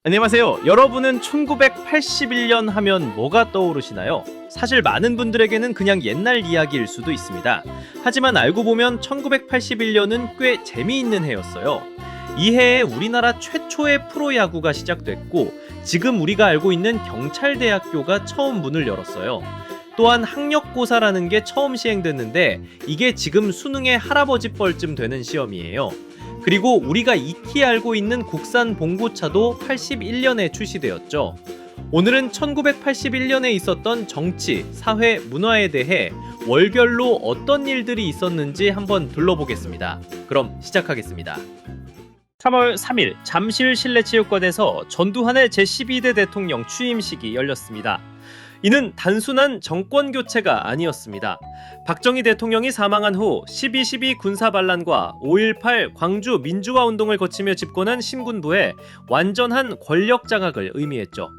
안녕하세요. 여러분은 1981년 하면 뭐가 떠오르시나요? 사실 많은 분들에게는 그냥 옛날 이야기일 수도 있습니다. 하지만 알고 보면 1981년은 꽤 재미있는 해였어요. 이 해에 우리나라 최초의 프로야구가 시작됐고, 지금 우리가 알고 있는 경찰대학교가 처음 문을 열었어요. 또한 학력고사라는 게 처음 시행됐는데, 이게 지금 수능의 할아버지 뻘쯤 되는 시험이에요. 그리고 우리가 익히 알고 있는 국산 봉고차도 81년에 출시되었죠. 오늘은 1981년에 있었던 정치, 사회, 문화에 대해 월별로 어떤 일들이 있었는지 한번 둘러보겠습니다. 그럼 시작하겠습니다. 3월 3일 잠실 실내체육관에서 전두환의 제12대 대통령 취임식이 열렸습니다. 이는 단순한 정권 교체가 아니었습니다. 박정희 대통령이 사망한 후 12.12 군사반란과 5.18 광주 민주화운동을 거치며 집권한 신군부의 완전한 권력 장악을 의미했죠.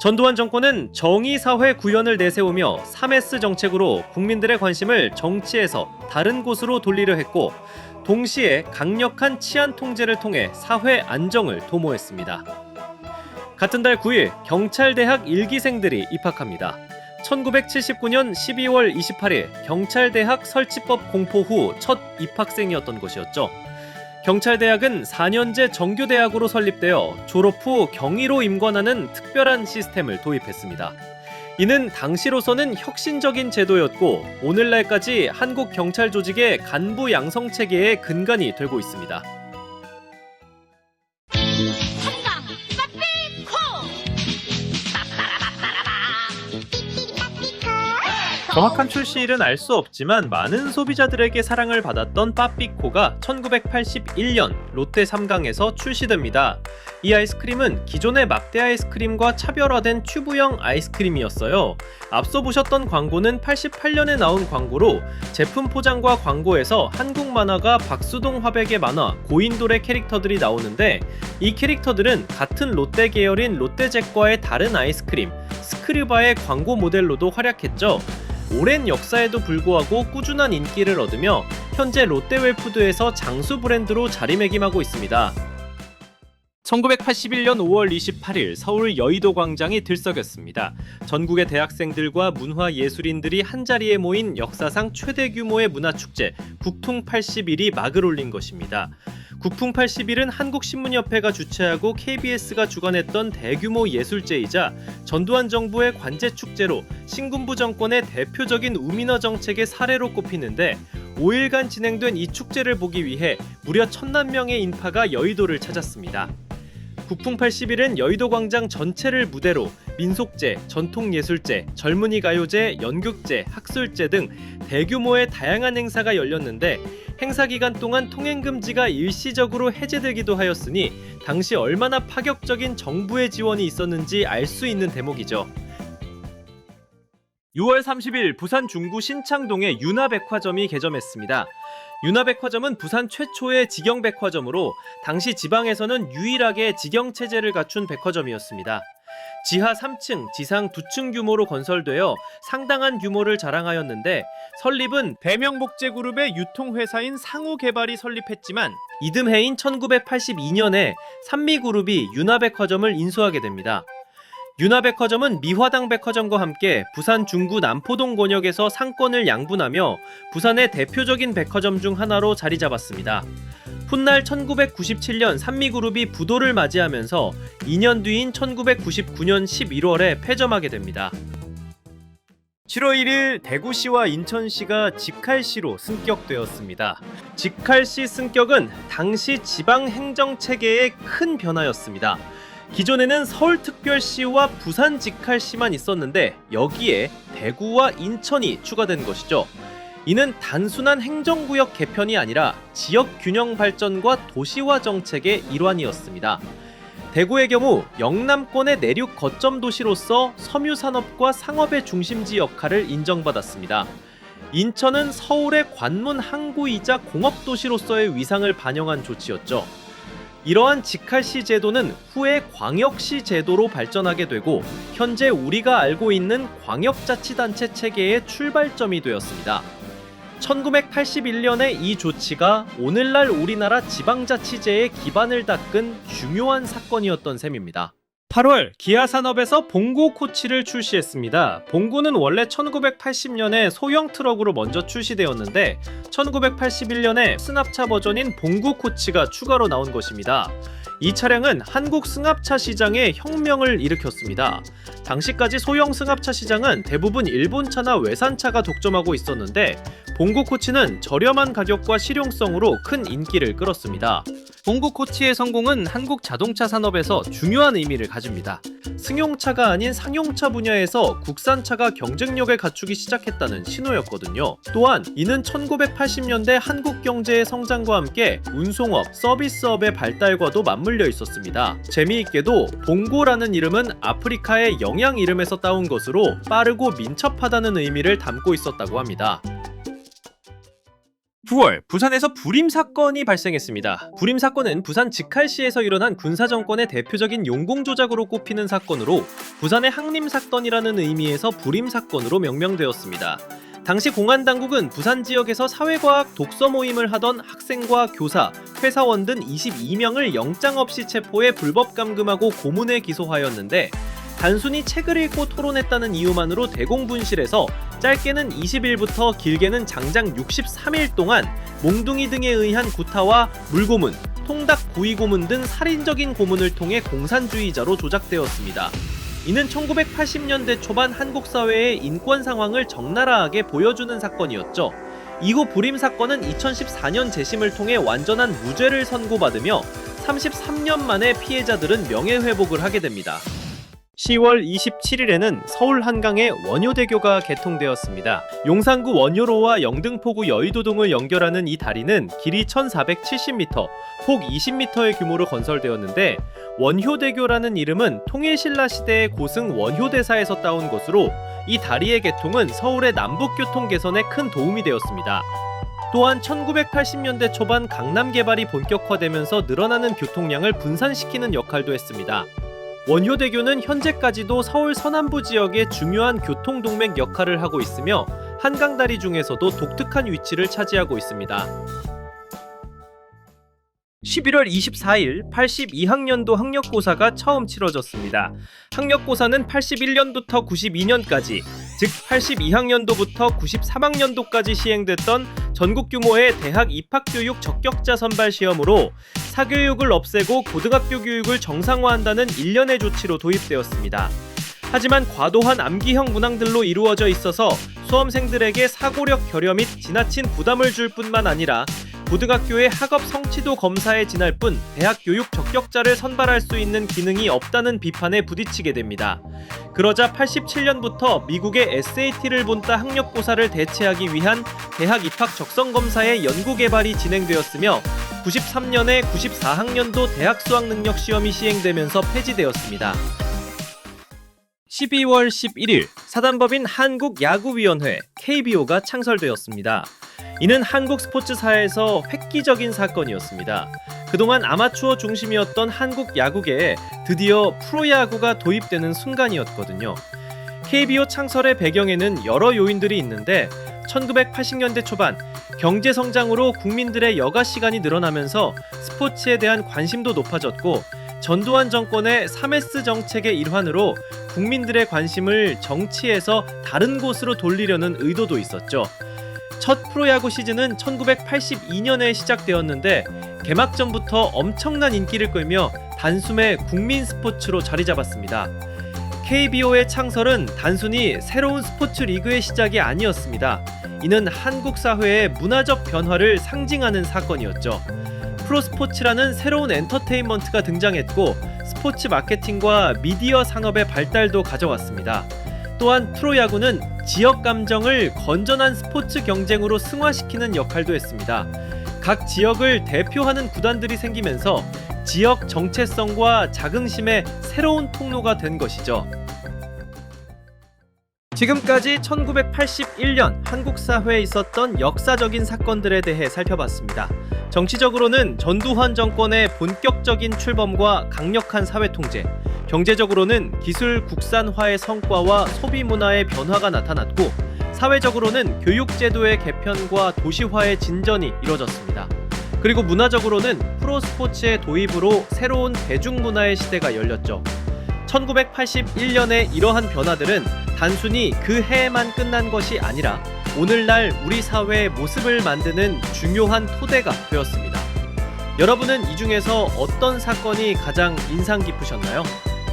전두환 정권은 정의사회 구현을 내세우며 3S 정책으로 국민들의 관심을 정치에서 다른 곳으로 돌리려 했고, 동시에 강력한 치안 통제를 통해 사회 안정을 도모했습니다. 같은 달 9일 경찰대학 1기생들이 입학합니다. 1979년 12월 28일 경찰대학 설치법 공포 후 첫 입학생이었던 것이었죠. 경찰대학은 4년제 정규대학으로 설립되어 졸업 후 경위로 임관하는 특별한 시스템을 도입했습니다. 이는 당시로서는 혁신적인 제도였고, 오늘날까지 한국 경찰 조직의 간부 양성 체계의 근간이 되고 있습니다. 정확한 출시일은 알 수 없지만 많은 소비자들에게 사랑을 받았던 빠삐코가 1981년 롯데 3강에서 출시됩니다. 이 아이스크림은 기존의 막대 아이스크림과 차별화된 튜브형 아이스크림이었어요. 앞서 보셨던 광고는 88년에 나온 광고로, 제품 포장과 광고에서 한국 만화가 박수동 화백의 만화 고인돌의 캐릭터들이 나오는데, 이 캐릭터들은 같은 롯데 계열인 롯데잭과의 다른 아이스크림 스크류바의 광고 모델로도 활약했죠. 오랜 역사에도 불구하고 꾸준한 인기를 얻으며 현재 롯데웰푸드에서 장수 브랜드로 자리매김하고 있습니다. 1981년 5월 28일 서울 여의도 광장이 들썩였습니다. 전국의 대학생들과 문화예술인들이 한자리에 모인 역사상 최대 규모의 문화축제 국통 81이 막을 올린 것입니다. 국풍 81은 한국신문협회가 주최하고 KBS가 주관했던 대규모 예술제이자 전두환 정부의 관제축제로 신군부 정권의 대표적인 우민화 정책의 사례로 꼽히는데, 5일간 진행된 이 축제를 보기 위해 무려 1,000만 명의 인파가 여의도를 찾았습니다. 국풍 81은 여의도 광장 전체를 무대로 민속제, 전통예술제, 젊은이 가요제, 연극제, 학술제 등 대규모의 다양한 행사가 열렸는데, 행사 기간 동안 통행금지가 일시적으로 해제되기도 하였으니 당시 얼마나 파격적인 정부의 지원이 있었는지 알 수 있는 대목이죠. 6월 30일 부산 중구 신창동에 유나백화점이 개점했습니다. 유나백화점은 부산 최초의 직영백화점으로 당시 지방에서는 유일하게 직영체제를 갖춘 백화점이었습니다. 지하 3층, 지상 2층 규모로 건설되어 상당한 규모를 자랑하였는데, 설립은 대명복제그룹의 유통회사인 상우개발이 설립했지만, 이듬해인 1982년에 산미그룹이 유나백화점을 인수하게 됩니다. 유나백화점은 미화당 백화점과 함께 부산 중구 남포동 권역에서 상권을 양분하며 부산의 대표적인 백화점 중 하나로 자리 잡았습니다. 훗날 1997년 산미그룹이 부도를 맞이하면서 2년 뒤인 1999년 11월에 폐점하게 됩니다. 7월 1일 대구시와 인천시가 직할시로 승격되었습니다. 직할시 승격은 당시 지방행정체계의 큰 변화였습니다. 기존에는 서울특별시와 부산직할시만 있었는데, 여기에 대구와 인천이 추가된 것이죠. 이는 단순한 행정구역 개편이 아니라 지역균형 발전과 도시화 정책의 일환이었습니다. 대구의 경우 영남권의 내륙 거점 도시로서 섬유산업과 상업의 중심지 역할을 인정받았습니다. 인천은 서울의 관문 항구이자 공업도시로서의 위상을 반영한 조치였죠. 이러한 직할시 제도는 후에 광역시 제도로 발전하게 되고, 현재 우리가 알고 있는 광역자치단체 체계의 출발점이 되었습니다. 1981년의 이 조치가 오늘날 우리나라 지방자치제의 기반을 닦은 중요한 사건이었던 셈입니다. 8월 기아산업에서 봉고 코치를 출시했습니다. 봉고는 원래 1980년에 소형 트럭으로 먼저 출시되었는데 1981년에 승합차 버전인 봉고 코치가 추가로 나온 것입니다. 이 차량은 한국 승합차 시장에 혁명을 일으켰습니다. 당시까지 소형 승합차 시장은 대부분 일본차나 외산차가 독점하고 있었는데 봉고 코치는 저렴한 가격과 실용성으로 큰 인기를 끌었습니다. 봉고 코치의 성공은 한국 자동차 산업에서 중요한 의미를 가집니다. 승용차가 아닌 상용차 분야에서 국산차가 경쟁력을 갖추기 시작했다는 신호였거든요. 또한 이는 1980년대 한국 경제의 성장과 함께 운송업, 서비스업의 발달과도 맞물려 있었습니다. 재미있게도 봉고라는 이름은 아프리카의 영양 이름에서 따온 것으로 빠르고 민첩하다는 의미를 담고 있었다고 합니다. 9월 부산에서 불임 사건이 발생했습니다. 불임 사건은 부산 직할시에서 일어난 군사정권의 대표적인 용공조작으로 꼽히는 사건으로 부산의 항림사건이라는 의미에서 불임 사건으로 명명되었습니다. 당시 공안당국은 부산 지역에서 사회과학 독서 모임을 하던 학생과 교사, 회사원 등 22명을 영장 없이 체포해 불법 감금하고 고문해 기소하였는데 단순히 책을 읽고 토론했다는 이유만으로 대공분실해서 짧게는 20일부터 길게는 장장 63일 동안 몽둥이 등에 의한 구타와 물고문, 통닭 구이고문 등 살인적인 고문을 통해 공산주의자로 조작되었습니다. 이는 1980년대 초반 한국 사회의 인권 상황을 적나라하게 보여주는 사건이었죠. 이후 불임 사건은 2014년 재심을 통해 완전한 무죄를 선고받으며 33년 만에 피해자들은 명예회복을 하게 됩니다. 10월 27일에는 서울 한강에 원효대교가 개통되었습니다. 용산구 원효로와 영등포구 여의도동을 연결하는 이 다리는 길이 1470m, 폭 20m의 규모로 건설되었는데 원효대교라는 이름은 통일신라 시대의 고승 원효대사에서 따온 것으로 이 다리의 개통은 서울의 남북교통 개선에 큰 도움이 되었습니다. 또한 1980년대 초반 강남 개발이 본격화되면서 늘어나는 교통량을 분산시키는 역할도 했습니다. 원효대교는 현재까지도 서울 서남부 지역의 중요한 교통동맥 역할을 하고 있으며 한강다리 중에서도 독특한 위치를 차지하고 있습니다. 11월 24일 82학년도 학력고사가 처음 치러졌습니다. 학력고사는 81년부터 92년까지, 즉 82학년도부터 93학년도까지 시행됐던 전국 규모의 대학 입학교육 적격자 선발 시험으로 사교육을 없애고 고등학교 교육을 정상화한다는 일련의 조치로 도입되었습니다. 하지만 과도한 암기형 문항들로 이루어져 있어서 수험생들에게 사고력 결여 및 지나친 부담을 줄 뿐만 아니라 고등학교의 학업 성취도 검사에 지날 뿐 대학 교육 적격자를 선발할 수 있는 기능이 없다는 비판에 부딪히게 됩니다. 그러자 87년부터 미국의 SAT를 본따 학력고사를 대체하기 위한 대학 입학 적성 검사의 연구 개발이 진행되었으며 93년에 94학년도 대학 수학 능력 시험이 시행되면서 폐지되었습니다. 12월 11일 사단법인 한국야구위원회 KBO가 창설되었습니다. 이는 한국 스포츠사에서 획기적인 사건이었습니다. 그동안 아마추어 중심이었던 한국 야구계에 드디어 프로야구가 도입되는 순간이었거든요. KBO 창설의 배경에는 여러 요인들이 있는데 1980년대 초반 경제 성장으로 국민들의 여가 시간이 늘어나면서 스포츠에 대한 관심도 높아졌고 전두환 정권의 3S 정책의 일환으로 국민들의 관심을 정치에서 다른 곳으로 돌리려는 의도도 있었죠. 첫 프로야구 시즌은 1982년에 시작되었는데 개막전부터 엄청난 인기를 끌며 단숨에 국민 스포츠로 자리 잡았습니다. KBO의 창설은 단순히 새로운 스포츠 리그의 시작이 아니었습니다. 이는 한국 사회의 문화적 변화를 상징하는 사건이었죠. 프로스포츠라는 새로운 엔터테인먼트가 등장했고 스포츠 마케팅과 미디어 산업의 발달도 가져왔습니다. 또한 프로야구는 지역 감정을 건전한 스포츠 경쟁으로 승화시키는 역할도 했습니다. 각 지역을 대표하는 구단들이 생기면서 지역 정체성과 자긍심의 새로운 통로가 된 것이죠. 지금까지 1981년 한국 사회에 있었던 역사적인 사건들에 대해 살펴봤습니다. 정치적으로는 전두환 정권의 본격적인 출범과 강력한 사회 통제, 경제적으로는 기술 국산화의 성과와 소비 문화의 변화가 나타났고, 사회적으로는 교육제도의 개편과 도시화의 진전이 이뤄졌습니다. 그리고 문화적으로는 프로스포츠의 도입으로 새로운 대중문화의 시대가 열렸죠. 1981년의 이러한 변화들은 단순히 그 해에만 끝난 것이 아니라 오늘날 우리 사회의 모습을 만드는 중요한 토대가 되었습니다. 여러분은 이 중에서 어떤 사건이 가장 인상 깊으셨나요?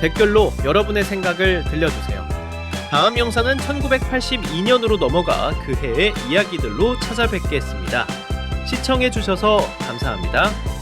댓글로 여러분의 생각을 들려주세요. 다음 영상은 1982년으로 넘어가 그 해의 이야기들로 찾아뵙겠습니다. 시청해주셔서 감사합니다.